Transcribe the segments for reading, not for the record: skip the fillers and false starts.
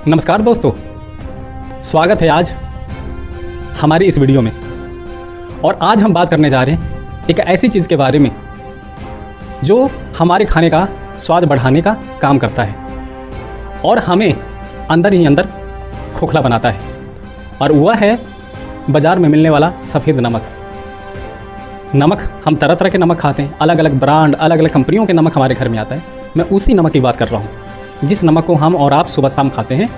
नमस्कार दोस्तों, स्वागत है आज हमारी इस वीडियो में। और आज हम बात करने जा रहे हैं एक ऐसी चीज़ के बारे में जो हमारे खाने का स्वाद बढ़ाने का काम करता है और हमें अंदर ही अंदर खोखला बनाता है, और वह है बाज़ार में मिलने वाला सफ़ेद नमक। हम तरह तरह के नमक खाते हैं, अलग अलग ब्रांड, अलग अलग कंपनियों के नमक हमारे घर में आता है। मैं उसी नमक की बात कर रहा हूँ जिस नमक को हम और आप सुबह शाम खाते हैं,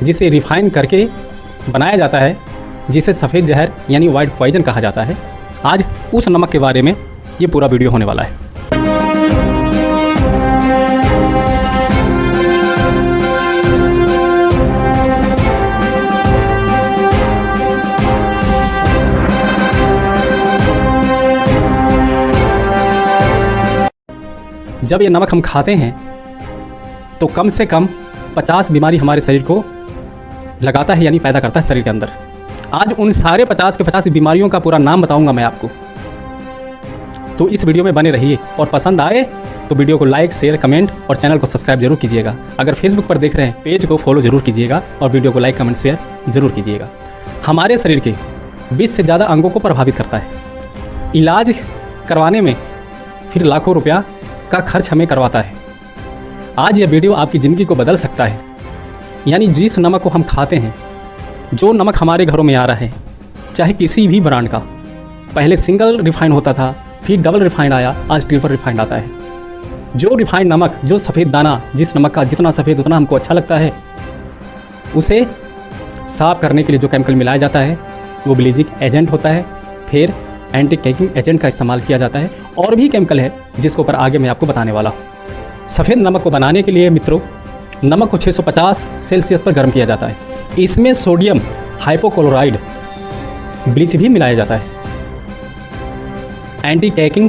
जिसे रिफ़ाइन करके बनाया जाता है, जिसे सफ़ेद जहर यानी वाइट पॉइजन कहा जाता है। आज उस नमक के बारे में ये पूरा वीडियो होने वाला है। जब ये नमक हम खाते हैं तो कम से कम 50 बीमारी हमारे शरीर को लगाता है, यानी पैदा करता है शरीर के अंदर। आज उन सारे 50 के 50 बीमारियों का पूरा नाम बताऊंगा मैं आपको, तो इस वीडियो में बने रहिए। और पसंद आए तो वीडियो को लाइक, शेयर, कमेंट और चैनल को सब्सक्राइब जरूर कीजिएगा। अगर फेसबुक पर देख रहे हैं, पेज को फॉलो जरूर कीजिएगा और वीडियो को लाइक, कमेंट, शेयर जरूर कीजिएगा। हमारे शरीर के 20 से ज़्यादा अंगों को प्रभावित करता है। इलाज करवाने में फिर लाखों रुपया का खर्च हमें करवाता है। आज यह वीडियो आपकी ज़िंदगी को बदल सकता है। यानी जिस नमक को हम खाते हैं, जो नमक हमारे घरों में आ रहा है, चाहे किसी भी ब्रांड का, पहले सिंगल रिफाइंड होता था, फिर डबल रिफाइंड आया, आज ट्रिपल रिफाइंड आता है। जो रिफाइंड नमक, जो सफ़ेद दाना, जिस नमक का जितना सफ़ेद उतना हमको अच्छा लगता है, उसे साफ़ करने के लिए जो केमिकल मिलाया जाता है वो ब्लीचिंग एजेंट होता है। फिर एंटी कैकिंग एजेंट का इस्तेमाल किया जाता है, और भी केमिकल है जिसके ऊपर आगे मैं आपको बताने वाला हूँ। सफ़ेद नमक को बनाने के लिए मित्रों, नमक को 650 सेल्सियस पर गर्म किया जाता है। इसमें सोडियम हाइपोक्लोराइड ब्लीच भी मिलाया जाता है। एंटी कैकिंग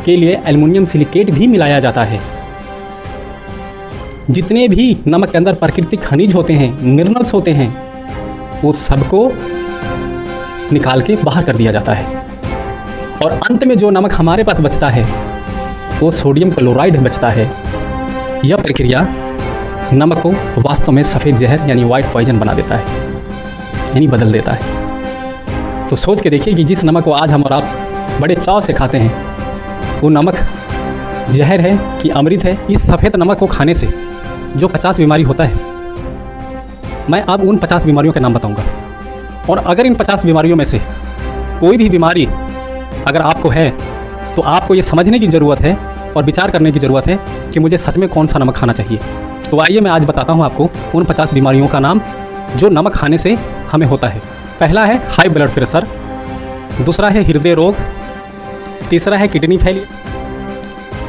के लिए एल्युमिनियम सिलिकेट भी मिलाया जाता है। जितने भी नमक के अंदर प्राकृतिक खनिज होते हैं, मिनरल्स होते हैं, वो सबको निकाल के बाहर कर दिया जाता है। और अंत में जो नमक हमारे पास बचता है वो सोडियम क्लोराइड बचता है। यह प्रक्रिया नमक को वास्तव में सफ़ेद जहर यानी वाइट पॉइजन बना देता है, यानी बदल देता है। तो सोच के देखिए कि जिस नमक को आज हम और आप बड़े चाव से खाते हैं, वो नमक जहर है कि अमृत है। इस सफ़ेद नमक को खाने से जो 50 बीमारी होता है, मैं अब उन 50 बीमारियों के नाम बताऊंगा। और अगर इन 50 बीमारियों में से कोई भी बीमारी अगर आपको है, तो आपको ये समझने की ज़रूरत है और विचार करने की ज़रूरत है कि मुझे सच में कौन सा नमक खाना चाहिए। तो आइए मैं आज बताता हूँ आपको उन 50 बीमारियों का नाम जो नमक खाने से हमें होता है। पहला है हाई ब्लड प्रेशर, दूसरा है हृदय रोग, तीसरा है किडनी फेलियर,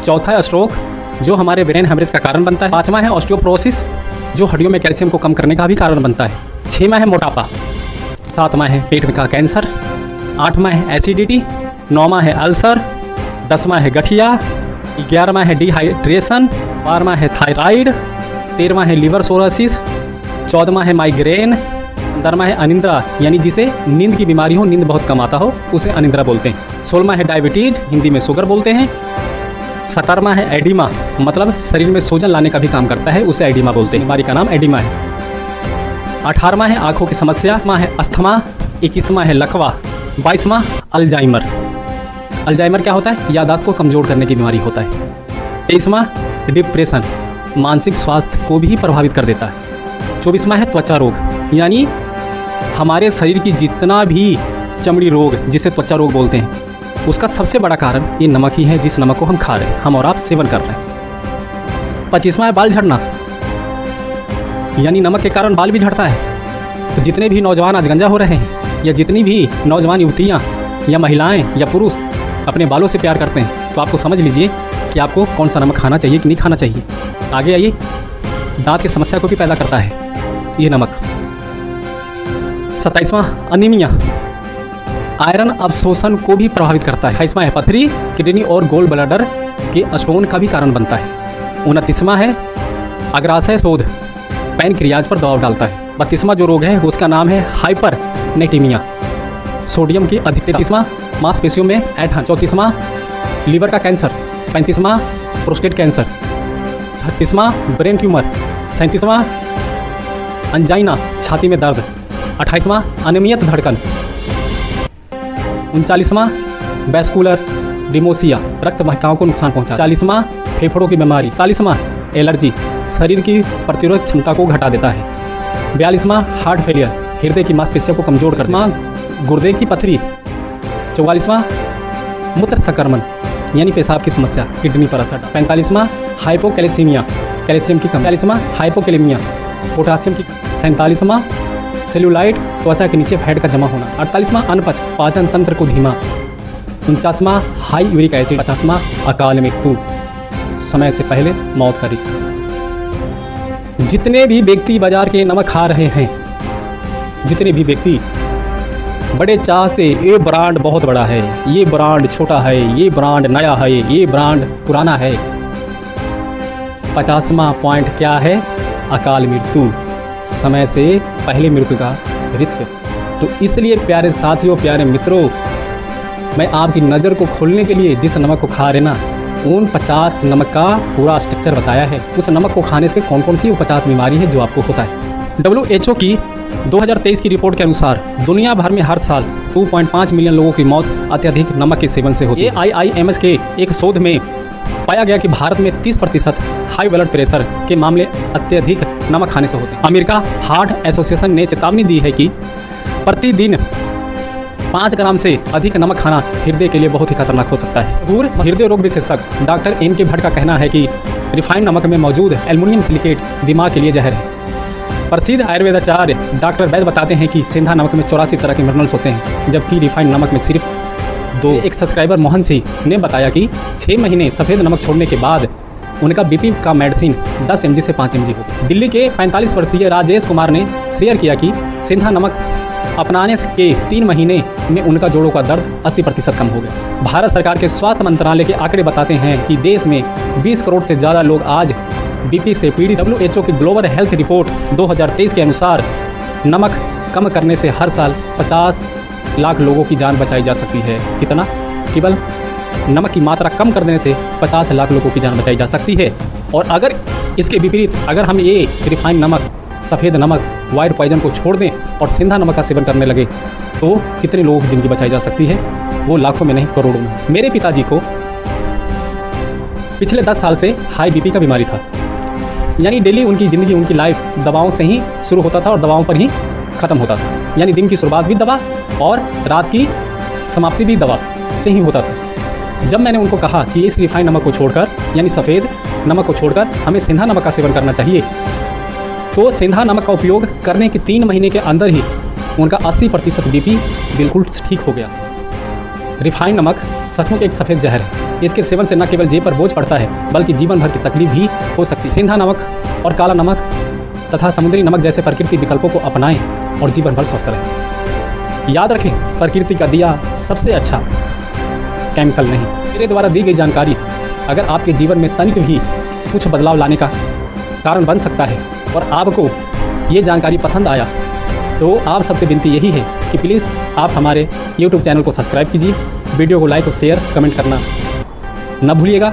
चौथा है स्ट्रोक जो हमारे ब्रेन हेमरेज का कारण बनता है, पाँचवा है ऑस्टियोपोरोसिस जो हड्डियों में कैल्शियम को कम करने का भी कारण बनता है, छठवां है मोटापा, सातवां है पेट का कैंसर, आठवां है एसिडिटी, नौवां है अल्सर, 10वां है गठिया, 11वां है डिहाइड्रेशन, 12वां है थायराइड, 13वां है लिवर सोरोसिस, 14वां है माइग्रेन, 15वां है अनिद्रा यानी जिसे नींद की बीमारी हो, नींद बहुत कम आता हो, उसे अनिद्रा बोलते हैं, 16वां है डायबिटीज़, हिंदी में शुगर बोलते हैं, 17वां है एडिमा, मतलब शरीर में सूजन लाने का भी काम करता है, उसे एडिमा बोलते हैं, बीमारी का नाम एडिमा है, 18वां है आँखों की समस्या, 20वां है अस्थमा, 21वां है लकवा, 22वां अल्जाइमर। अल्जाइमर क्या होता है? याददाश्त को कमज़ोर करने की बीमारी होता है। 23वां डिप्रेशन, मानसिक स्वास्थ्य को भी प्रभावित कर देता है। 24वां है त्वचा रोग, यानी हमारे शरीर की जितना भी चमड़ी रोग जिसे त्वचा रोग बोलते हैं, उसका सबसे बड़ा कारण ये नमक ही है, जिस नमक को हम खा रहे हैं, हम और आप सेवन कर रहे हैं। 25वां है बाल झड़ना, यानी नमक के कारण बाल भी झड़ता है। तो जितने भी नौजवान आज गंजा हो रहे हैं, या जितनी भी नौजवान युवतियाँ या महिलाएं या पुरुष अपने बालों से प्यार करते हैं, तो आपको समझ लीजिए कि आपको कौन सा नमक खाना चाहिए कि नहीं खाना चाहिए। आगे आइए, दांत की समस्या को भी पैदा करता है ये नमक। 27वां अनीमिया, आयरन अवशोषण को भी प्रभावित करता है। 28वां है पथरी, किडनी और गोल ब्लैडर के स्टोन का भी कारण बनता है। 29वां है अग्राशय शोध, पैनक्रियाज पर दबाव डालता है। 32वां जो रोग है उसका नाम है हाइपरनेटिमिया, सोडियम की अधिकता। 33वां मांसपेशियों में ऐंठन। 34वां लीवर का कैंसर। 35वां प्रोस्टेट कैंसर। 36वां ब्रेन ट्यूमर। 37वां अंजाइना छाती में दर्द। 28वां अनियमित धड़कन। 39वां वैस्कुलर डिमोसिया रक्त वाहिकाओं को नुकसान पहुंचा। 40वां फेफड़ों की बीमारी। 41वां एलर्जी शरीर की प्रतिरोध क्षमता को घटा देता है। 42वां हार्ट फेलियर हृदय की मांसपेशियों को कमजोर कर। 45वां गुर्दे की पथरी। 44वां मूत्र संक्रमण यानी पेशाब की समस्या किडनी पर असर। 45वां हाइपोकैलेसीमिया कैल्शियम की कमी। 46वां हाइपोकैलेमिया पोटासियम की। 47वां सेल्यूलाइट त्वचा के नीचे फैट का जमा होना। 48वां अनपच पाचन तंत्र को धीमा। 49वां हाई यूरिक एसिड। 50वां अकाल मृत्यु समय से पहले मौत का रिस्क। जितने भी व्यक्ति बाजार के नमक खा रहे हैं, जितने भी व्यक्ति बड़े चाह से ये ब्रांड बहुत बड़ा है, ये ब्रांड छोटा है, ये ब्रांड नया है, ये ब्रांड पुराना है। 50वां पॉइंट क्या है? अकाल मृत्यु समय से पहले मृत्यु का रिस्क। तो इसलिए प्यारे साथियों, प्यारे मित्रों, मैं आपकी नज़र को खोलने के लिए जिस नमक को खा रहे ना, उन 50 नमक का पूरा स्ट्रक्चर बताया है। उस नमक को खाने से कौन कौन सी वो 50 बीमारी है जो आपको होता है। WHO की 2023 की रिपोर्ट के अनुसार दुनिया भर में हर साल 2.5 मिलियन लोगों की मौत अत्यधिक नमक के सेवन से होती है। AIIMS के एक शोध में पाया गया कि भारत में 30% हाई ब्लड प्रेशर के मामले अत्यधिक नमक खाने से होते हैं। अमेरिका हार्ट एसोसिएशन ने चेतावनी दी है कि प्रतिदिन 5 ग्राम से अधिक नमक खाना हृदय के लिए बहुत ही खतरनाक हो सकता है। दूर हृदय रोग विशेषज्ञ डॉक्टर M.K. भट्ट का कहना है कि रिफाइंड नमक में मौजूद एल्युमिनियम सिलिकेट दिमाग के लिए जहर है। प्रसिद्ध आयुर्वेदाचार्य डॉक्टर वैद्य बताते हैं कि सेंधा नमक में 84 तरह के मिनरल्स होते हैं, जबकि रिफाइंड नमक में सिर्फ 2। एक सब्सक्राइबर मोहन सिंह ने बताया कि 6 महीने सफ़ेद नमक छोड़ने के बाद उनका BP का मेडिसिन 10 mg से 5 mg हो गया। दिल्ली के 45 वर्षीय राजेश कुमार ने शेयर किया कि सेंधा नमक अपनाने के 3 महीने में उनका जोड़ों का दर्द 80% कम हो गया। भारत सरकार के स्वास्थ्य मंत्रालय के आंकड़े बताते हैं कि देश में 20 करोड़ से ज़्यादा लोग आज BP से पीड़ित। WHO की ग्लोबल हेल्थ रिपोर्ट 2023 के अनुसार नमक कम करने से हर साल 50 लाख लोगों की जान बचाई जा सकती है। कितना? केवल नमक की मात्रा कम कर देने से 50 लाख लोगों की जान बचाई जा सकती है। और अगर इसके विपरीत अगर हम ये रिफाइंड नमक, सफ़ेद नमक, वाइट पॉइजन को छोड़ दें और सेंधा नमक का सेवन करने लगे तो कितने लोगों की ज़िंदगी बचाई जा सकती है? वो लाखों में नहीं, करोड़ों में। मेरे पिताजी को पिछले 10 साल से हाई BP का बीमारी था, यानी डेली उनकी ज़िंदगी, उनकी लाइफ दवाओं से ही शुरू होता था और दवाओं पर ही ख़त्म होता था। यानी दिन की शुरुआत भी दवा और रात की समाप्ति भी दवा से ही होता था। जब मैंने उनको कहा कि इस रिफाइंड नमक को छोड़कर, यानी सफ़ेद नमक को छोड़कर हमें सेंधा नमक का सेवन करना चाहिए, तो सेंधा नमक का उपयोग करने के 3 महीने के अंदर ही उनका 80% BP बिल्कुल ठीक हो गया। रिफाइंड नमक सचमुच एक सफ़ेद जहर है। इसके सेवन से न केवल जेब पर बोझ पड़ता है बल्कि जीवन भर की तकलीफ भी हो सकती है। सेंधा नमक और काला नमक तथा समुद्री नमक जैसे प्राकृतिक विकल्पों को अपनाएं और जीवन भर स्वस्थ रहें। याद रखें, प्रकृति का दिया सबसे अच्छा, केमिकल नहीं। मेरे द्वारा दी गई जानकारी अगर आपके जीवन में तनिक भी कुछ बदलाव लाने का कारण बन सकता है और आपको ये जानकारी पसंद आया तो आप सबसे विनती यही है कि प्लीज़ आप हमारे YouTube चैनल को सब्सक्राइब कीजिए, वीडियो को लाइक और शेयर कमेंट करना न भूलिएगा।